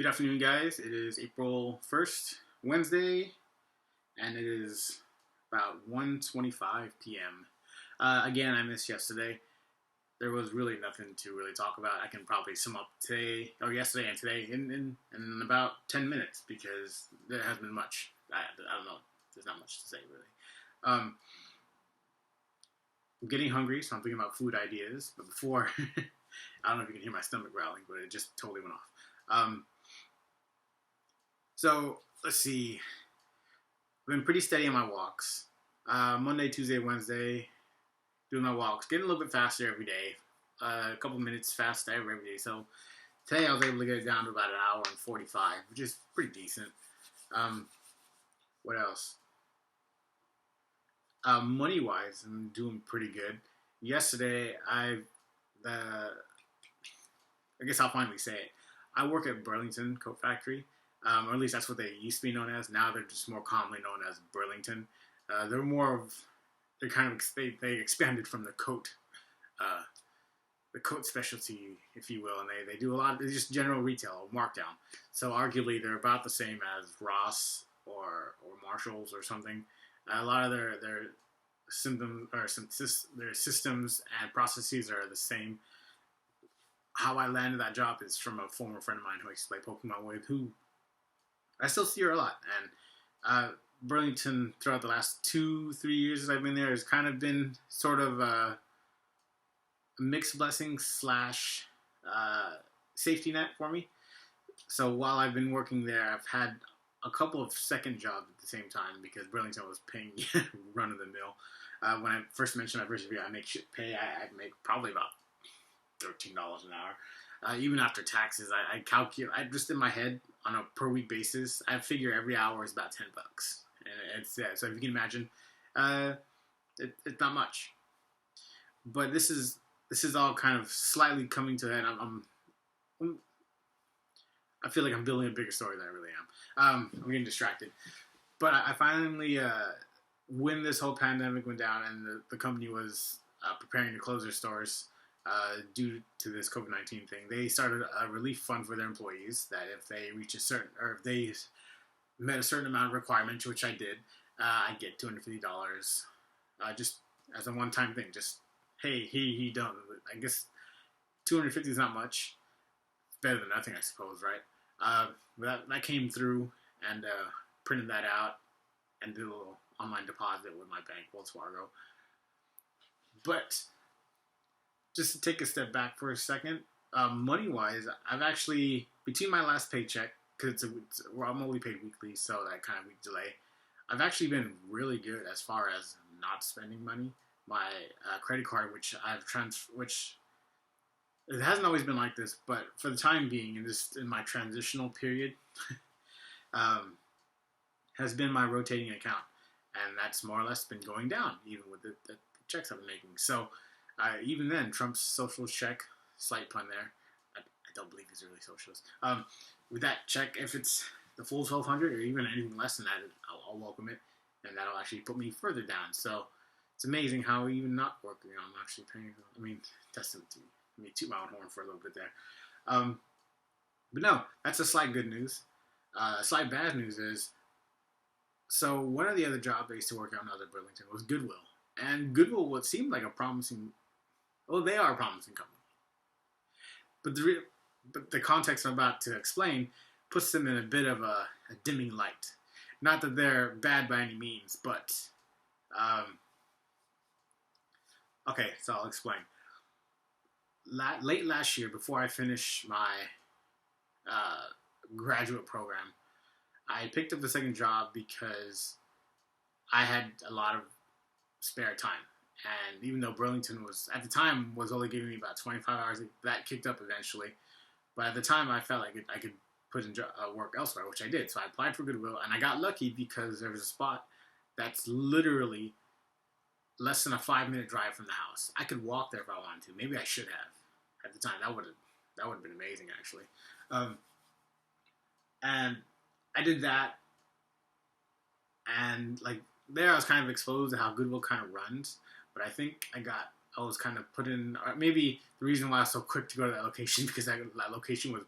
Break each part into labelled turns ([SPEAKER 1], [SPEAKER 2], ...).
[SPEAKER 1] Good afternoon, guys. It is April 1st, Wednesday, and it is about 1:25 p.m. Again, I missed yesterday. There was really nothing to really talk about. I can probably sum up today, or yesterday and today, in about 10 minutes because there hasn't been much. I don't know. There's not much to say, really. Um, I'm getting hungry, so I'm thinking about food ideas. But before, I don't know if you can hear my stomach growling, but it just totally went off. So let's see. I've been pretty steady on my walks. Monday, Tuesday, Wednesday, doing my walks, getting a little bit faster every day. A couple minutes faster every day. So today I was able to get it down to about an hour and 45, which is pretty decent. What else? Money wise, I'm doing pretty good. Yesterday, I guess I'll finally say it. I work at Burlington Coat Factory, or at least that's what they used to be known as. Now they're just more commonly known as Burlington. They're kind of they expanded from uh, the coat specialty, if you will, and they do a lot. They just general retail markdown. So arguably they're about the same as Ross or Marshalls or something. A lot of their symptoms or their systems and processes are the same. How I landed that job is from a former friend of mine who I used to play Pokemon with, who I still see her a lot. And Burlington, throughout the last 2-3 years that I've been there, has kind of been sort of a mixed blessing slash safety net for me. So while I've been working there, I've had a couple of second jobs at the same time because Burlington was paying run of the mill. When I first mentioned my first interview, I make shit pay. I make probably about $13 an hour. Even after taxes, I calculate. I just in my head on a per week basis, I figure every hour is about $10, and it's so if you can imagine, it's not much. But this is all kind of slightly coming to an end. I feel like I'm building a bigger story than I really am. I'm getting distracted, but I finally, when this whole pandemic went down and the company was preparing to close their stores due to this COVID-19 thing, they started a relief fund for their employees that if they reach a certain, or if they met a certain amount of requirements, which I did, I'd get $250 just as a one-time thing. Just, hey, he done. I guess $250 is not much. It's better than nothing, I suppose, right? That came through and printed that out and did a little online deposit with my bank, Wells Fargo. But just to take a step back for a second, money-wise, I've actually, between my last paycheck, because I'm only paid weekly, so that kind of week delay, I've actually been really good as far as not spending money. My credit card, which which it hasn't always been like this, but for the time being, in my transitional period, has been my rotating account, and that's more or less been going down, even with the checks I've been making. So even then, Trump's socialist check, slight pun there. I don't believe he's really socialist. With that check, if it's the full 1,200 or even anything less than that, I'll welcome it, and that'll actually put me further down. So it's amazing how even not working, I'm actually paying. I mean, testament to me. Let me toot my own horn for a little bit there. But no, that's a slight good news. Slight bad news is, so one of the other jobs I used to work on other Burlington was Goodwill. And Goodwill, what seemed like a promising, well, they are a promising company. But the context I'm about to explain puts them in a bit of a dimming light. Not that they're bad by any means, but, okay, so I'll explain. Late last year, before I finished my graduate program, I picked up the second job because I had a lot of spare time. And even though Burlington at the time was only giving me about 25 hours, that kicked up eventually. But at the time, I felt like I could put in work elsewhere, which I did. So I applied for Goodwill, and I got lucky because there was a spot that's literally less than a 5-minute drive from the house. I could walk there if I wanted to. Maybe I should have at the time. That would have been amazing, actually. And I did that, and like there, I was kind of exposed to how Goodwill kind of runs. But I think I was kind of put in. Maybe the reason why I was so quick to go to that location because that location was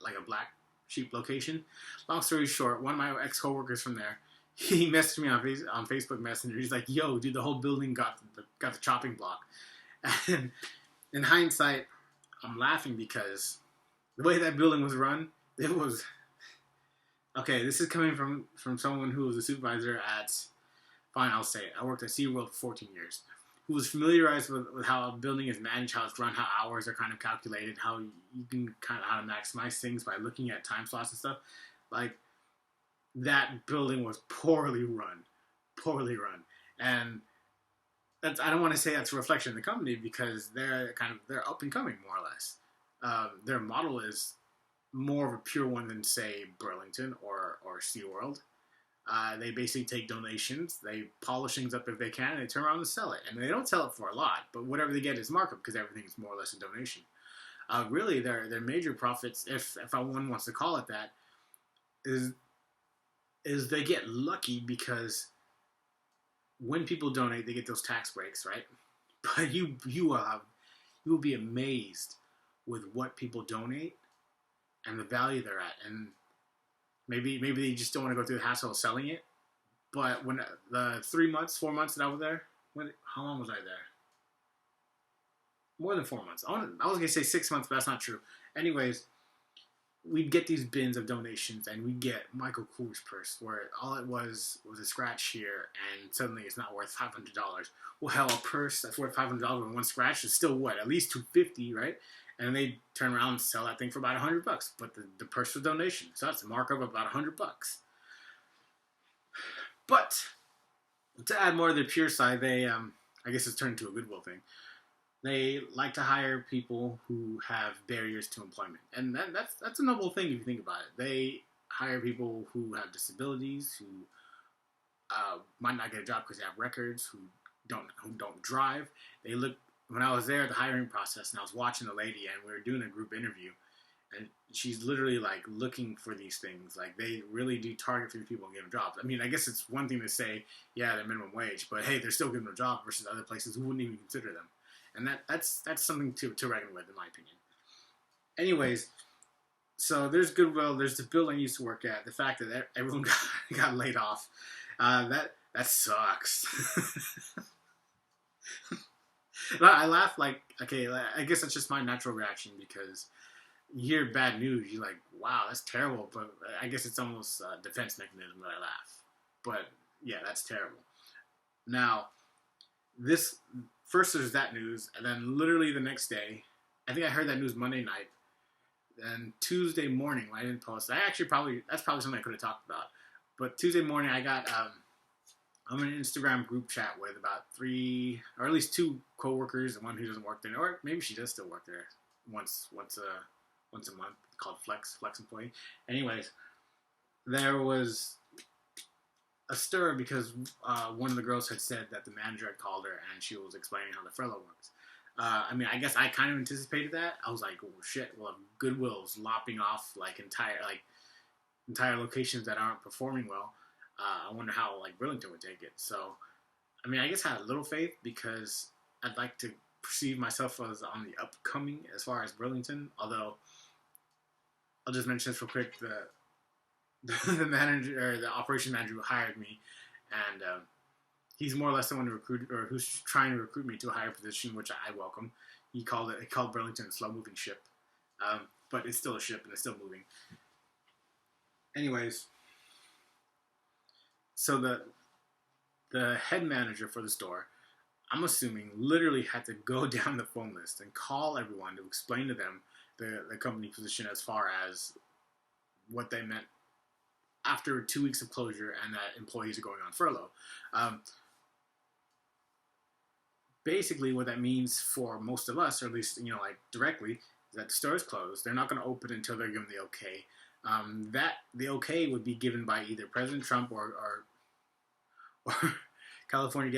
[SPEAKER 1] like a black Sheep location. Long story short, one of my ex coworkers from there, he messaged me on Facebook Messenger. He's like, "Yo, dude, the whole building got the chopping block." And in hindsight, I'm laughing because the way that building was run, it was okay. This is coming from someone who was a supervisor at. Fine, I'll say it. I worked at SeaWorld for 14 years. Who was familiarized with how a building is managed, how it's run, how hours are kind of calculated, how you can kind of how to maximize things by looking at time slots and stuff. Like that building was poorly run, and that's I don't want to say that's a reflection of the company because they're up and coming more or less. Their model is more of a pure one than say Burlington or SeaWorld. They basically take donations, they polish things up if they can, and they turn around and sell it. And they don't sell it for a lot, but whatever they get is markup because everything is more or less a donation. Really, their major profits, if one wants to call it that, is they get lucky because when people donate, they get those tax breaks, right? But you will be amazed with what people donate and the value they're at, and maybe they just don't want to go through the hassle of selling it. But when the 4 months that I was there, how long was I there? More than 4 months. I was gonna say 6 months, but that's not true. Anyways, we'd get these bins of donations, and we'd get Michael Kors purse, where all it was a scratch here, and suddenly it's not worth $500. Well, hell, a purse that's worth $500 in one scratch is still what, at least $250, right? And they turn around and sell that thing for about $100. But the purse was donation, so that's a markup of about $100. But to add more to the pure side, they I guess it's turned into a goodwill thing. They like to hire people who have barriers to employment, and that's a noble thing if you think about it. They hire people who have disabilities, who might not get a job because they have records, who don't drive. They look. When I was there at the hiring process, and I was watching the lady, and we were doing a group interview, and she's literally like looking for these things. Like they really do target for these people and give them jobs. I mean, I guess it's one thing to say, yeah, they're minimum wage, but hey, they're still giving them a job versus other places who wouldn't even consider them. And that's something to reckon with, in my opinion. Anyways, so there's goodwill. There's the building I used to work at. The fact that everyone got laid off, that sucks. I laugh like, okay, I guess that's just my natural reaction because you hear bad news, you're like, wow, that's terrible. But I guess it's almost a defense mechanism that I laugh. But yeah, that's terrible. Now, first there's that news, and then literally the next day, I think I heard that news Monday night. Then Tuesday morning, when I didn't post, that's probably something I could have talked about. But Tuesday morning, I got I'm in an Instagram group chat with about 3 or at least 2 coworkers and one who doesn't work there, or maybe she does still work there once a month, called Flex Employee. Anyways, there was a stir because one of the girls had said that the manager had called her and she was explaining how the furlough works. I mean, I guess I kind of anticipated that. I was like, oh shit, well, Goodwill's lopping off like entire locations that aren't performing well. I wonder how like Burlington would take it. So, I mean, I guess I had a little faith because I'd like to perceive myself as on the upcoming as far as Burlington. Although, I'll just mention this real quick: the manager or the operation manager who hired me, and he's more or less the one who's trying to recruit me to a higher position, which I welcome. He called Burlington a slow moving ship, but it's still a ship and it's still moving. Anyways. So the head manager for the store, I'm assuming, literally had to go down the phone list and call everyone to explain to them the company position as far as what they meant after 2 weeks of closure and that employees are going on furlough. Basically, what that means for most of us, or at least like directly, is that the store is closed. They're not going to open until they're given the okay. That the okay would be given by either President Trump or California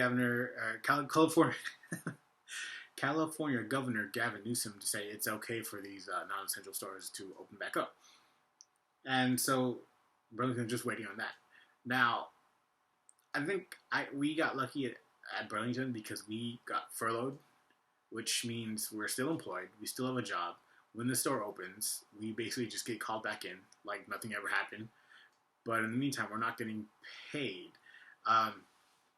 [SPEAKER 1] California Governor Gavin Newsom to say it's okay for these non-essential stores to open back up. And so Burlington's just waiting on that. Now, I think we got lucky at Burlington because we got furloughed, which means we're still employed. We still have a job. when the store opens, we basically just get called back in like nothing ever happened. But in the meantime, we're not getting paid. Um,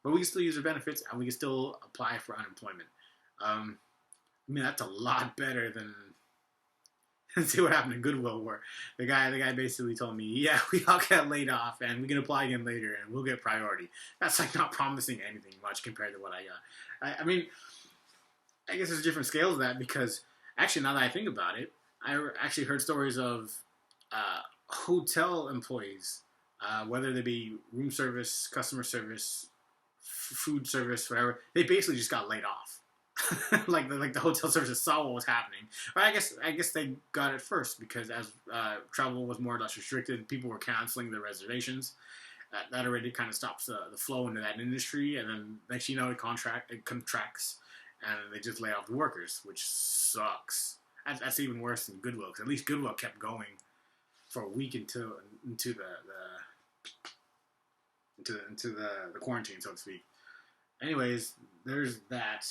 [SPEAKER 1] but we can still use our benefits and we can still apply for unemployment. I mean, that's a lot better than see what happened in Goodwill, where the guy basically told me, yeah, we all got laid off and we can apply again later and we'll get priority. That's like not promising anything much compared to what I got. I mean, I guess there's different scales of that because actually, now that I think about it, I actually heard stories of hotel employees, whether they be room service, customer service, food service, whatever. They basically just got laid off. like the hotel services saw what was happening. But I guess they got it first because as travel was more or less restricted, people were canceling their reservations. That already kind of stops the flow into that industry, and then next you know it contracts, and they just lay off the workers, which sucks. That's even worse than Goodwill, because at least Goodwill kept going for a week into the quarantine, so to speak. Anyways, there's that.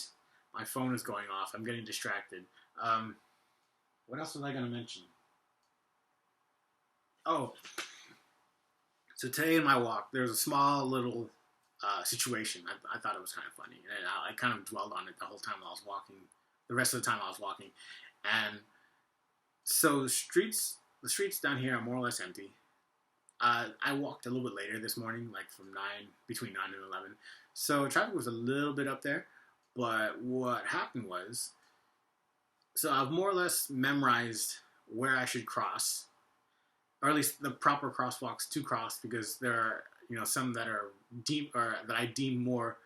[SPEAKER 1] My phone is going off. I'm getting distracted. What else was I going to mention? Oh, so today in my walk, there was a small little situation. I thought it was kind of funny. And I kind of dwelled on it the whole time I was walking, the rest of the time I was walking. And so the streets down here are more or less empty. I walked a little bit later this morning, like between 9 and 11. So traffic was a little bit up there. But what happened was, so I've more or less memorized where I should cross, or at least the proper crosswalks to cross, because there are, some that are that I deem more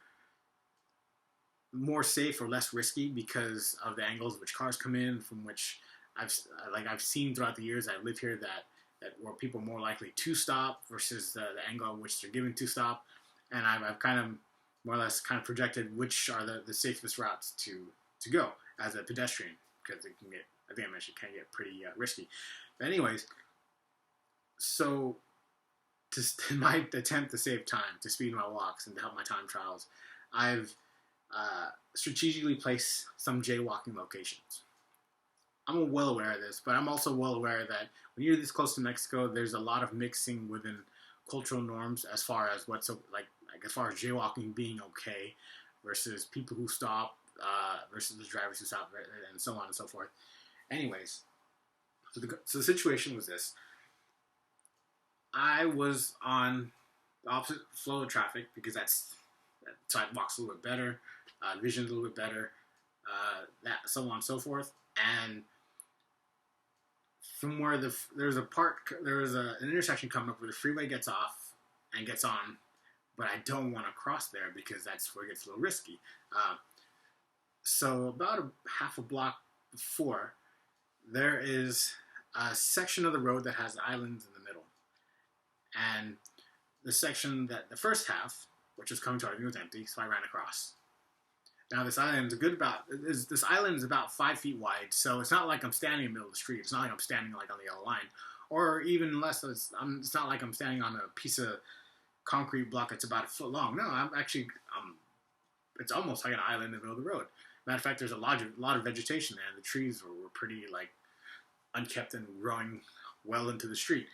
[SPEAKER 1] safe or less risky because of the angles which cars come in, from which I've seen throughout the years I live here that where people are more likely to stop versus the angle in which they're given to stop, and I've kind of more or less kind of projected which are the safest routes to go as a pedestrian, because it can get, I think I mentioned, can get pretty risky. But anyways, so in my attempt to save time, to speed my walks and to help my time trials, I've strategically placed some jaywalking locations. I'm well aware of this, but I'm also well aware that when you're this close to Mexico, there's a lot of mixing within cultural norms as far as as far as jaywalking being okay versus people who stop versus the drivers who stop, and so on and so forth. Anyways, so the situation was this. I was on the opposite flow of traffic because that sidewalk's a little bit better, vision's a little bit better, that so on and so forth. And from where there was an intersection coming up where the freeway gets off and gets on, but I don't want to cross there because that's where it gets a little risky. So about half a block before, there is a section of the road that has islands in the middle. And the section the first half, which was coming toward me, was empty, so I ran across. Now this island is about 5 feet wide, so it's not like I'm standing in the middle of the street. It's not like I'm standing like on the yellow line, or even less. It's not like I'm standing on a piece of concrete block that's about a foot long. No, it's almost like an island in the middle of the road. Matter of fact, there's a lot of vegetation there, and the trees were pretty unkept and growing well into the street.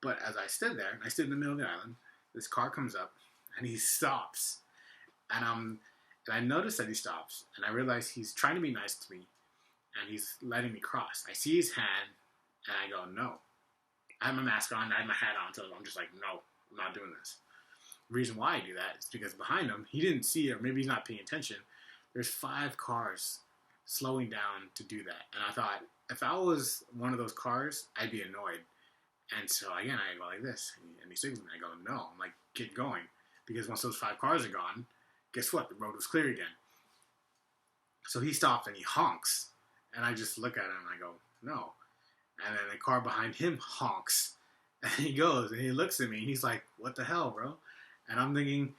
[SPEAKER 1] But as I stood there, and I stood in the middle of the island, this car comes up, and he stops, and I notice that he stops, and I realize he's trying to be nice to me, and he's letting me cross. I see his hand, and I go, no. I have my mask on, I have my hat on, so I'm just like, no, I'm not doing this. The reason why I do that is because behind him, he didn't see it, or maybe he's not paying attention. There's 5 cars slowing down to do that. And I thought, if I was one of those cars, I'd be annoyed. And so, again, I go like this, and he signals me. I go, no. I'm like, get going. Because once those 5 cars are gone, guess what? The road was clear again. So he stops, and he honks. And I just look at him, and I go, no. And then the car behind him honks. And he goes, and he looks at me, and he's like, what the hell, bro? And I'm thinking,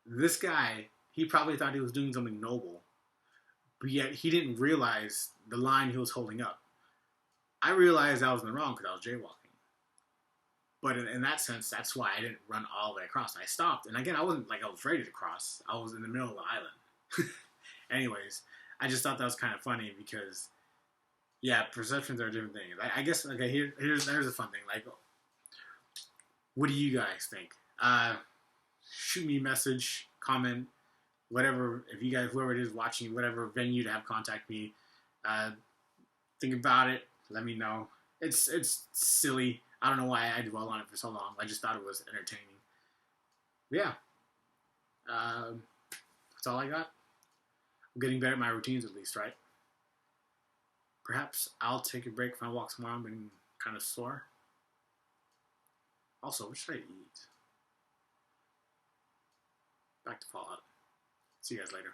[SPEAKER 1] this guy, he probably thought he was doing something noble. But yet, he didn't realize the line he was holding up. I realized I was in the wrong because I was jaywalking. But in that sense, that's why I didn't run all the way across. I stopped. And again, I wasn't like I was ready to cross. I was in the middle of the island. Anyways, I just thought that was kind of funny because Yeah, perceptions are different things. I guess okay. Here's a fun thing. Like, what do you guys think? Shoot me a message, comment, whatever. If you guys, whoever it is watching, whatever venue to have contact me, uh, think about it. Let me know. It's silly. I don't know why I dwell on it for so long. I just thought it was entertaining. But yeah, that's all I got. I'm getting better at my routines at least, right? Perhaps I'll take a break from my walks tomorrow. I'm been kind of sore. Also, what should I eat? Back to Fallout. See you guys later.